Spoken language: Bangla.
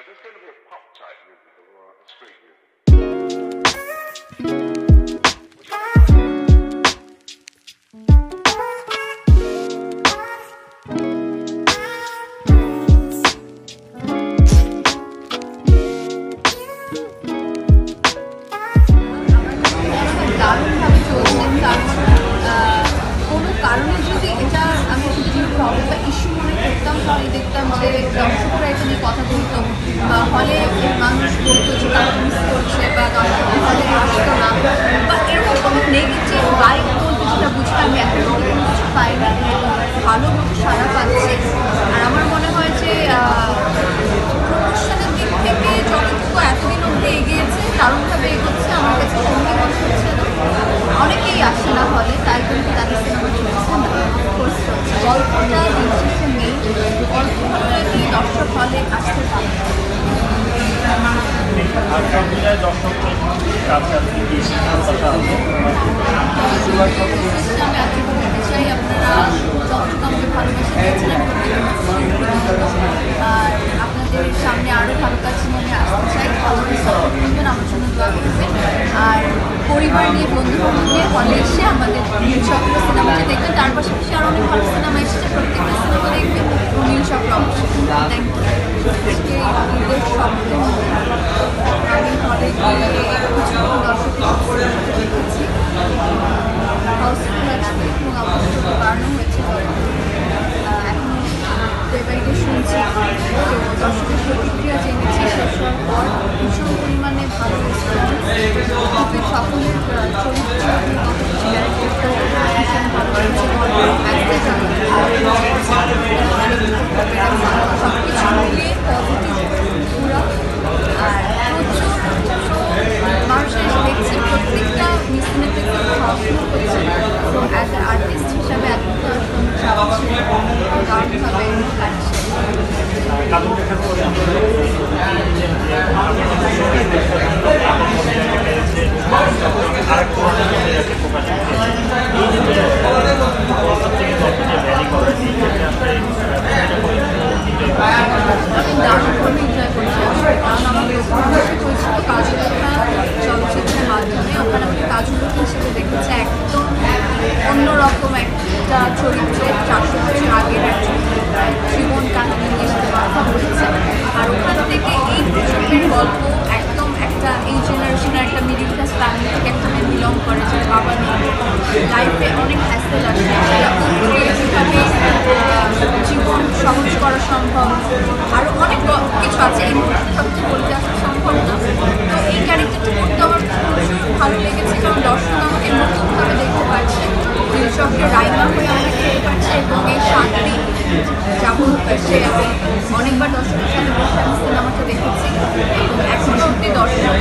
Is this going to be a pop type musical or a street musical? দেখতাম যে দর্শকরা এটা নিয়ে কথা বলতো বা হলে মানুষ বলতো যে তারা মিস করছে বা দর্শকরা হলে আসতো না বা এরকম কোনো নেগেটিভ ভাইব বলতে যেটা বুঝতে আমি এখন কোনো কিছু পাইনি, ভালো মতো সারা পাচ্ছি। আর আমার মনে হয় যে প্রমোশনের দিক থেকে যতটুকু এতদিন অব্দি এগিয়েছে দারুণভাবে এগোচ্ছে। আমার কাছে সঙ্গে মনে হচ্ছে না অনেকেই আসে না হলে, তাই কিন্তু তাদের সিনেমা চলছে না, কোর্স চলছে, গল্পটা দিচ্ছে নেই, গল্প ভালো লাগলে দর্শক হলে আসতে পারে। চাই আপনারা যতটুকু ভালোবাসা দিয়েছিলেন আর আপনাদের সামনে আরও ভালো কাজ নিয়ে আসতে চাই। ভালোভাবে সাপোর্ট করবেন, আমার জন্য দোয়া করবেন। আর পরিবার নিয়ে বন্ধু বান্ধব নিয়ে হলে এসে আমাদের সকল সিনেমাটা দেখবেন। তার পাশাপাশি আরও অনেক ভালো সিনেমা এসেছে, প্রত্যেকটা সিনেমা দেখবেন। নীল চক্র অবশ্যই থ্যাংক ইউ। আজকে ঈদের সপ্তম আমি হলে গিয়ে কিছু দর্শকের দেখেছি, হাউসফুল আজকে এবং আমার সাথে বাড়ানো হয়েছে। এখন ডে বাই ডে শুনছি, তো দর্শকের প্রতিক্রিয়া জেনেছি শেষ হওয়ার পর ভীষণ পরিমাণে ভালো রেসপন্স। সকলের চরিত্র ভীষণ ভালো হয়েছে, সব কিছু মিলিয়ে পজিটিভ পুরো। আর প্রচুর মানুষের দেখছি প্রত্যেকটা মিসিনেতে পড়াশুনো করছে এবং অ্যাজ এ আর্টিস্ট হিসাবে এতটা দারুণভাবে কাটছে। আমি দারুণভাবে এনজয় করছি আসলে, কারণ আমাকে উপন্যাসে হয়েছিল কাজুলতা চলচ্চিত্রের মাধ্যমে। ওখানে আমাকে কাজুলতা হিসেবে দেখেছে একদম অন্যরকম একটা চরিত্রে, 400 বছর আগের একজন জীবন কাহিনী নিয়ে কথা বলেছে। আর ওখান থেকে এই কৃষকের গল্প একদম একটা এই জেনারেশনের একটা মিডিল ক্লাস ফ্যামিলি থেকে একটা বিলং করে, যে বাবা লাইফে অনেক হ্যাসেল আসে, কীভাবে জীবন সহজ করা সম্ভব, আরও অনেক কিছু আছে। এই মুহূর্তে সব কিছু বলতে আসা সম্ভব না। তো এই ক্যারেক্টারটা করতে আমার প্রচুর ভালো লেগেছে, কারণ দর্শক আমাকে নতুনভাবে দেখতে পাচ্ছে, কৃষকের রাইমা হয়ে আমাকে দেখতে পাচ্ছে এবং এই শান্তি যেমন সে আমি অনেকবার দর্শকের সাথে বসে আমি সিনেমাটা দেখেছি এবং এখনো অব্দি দর্শক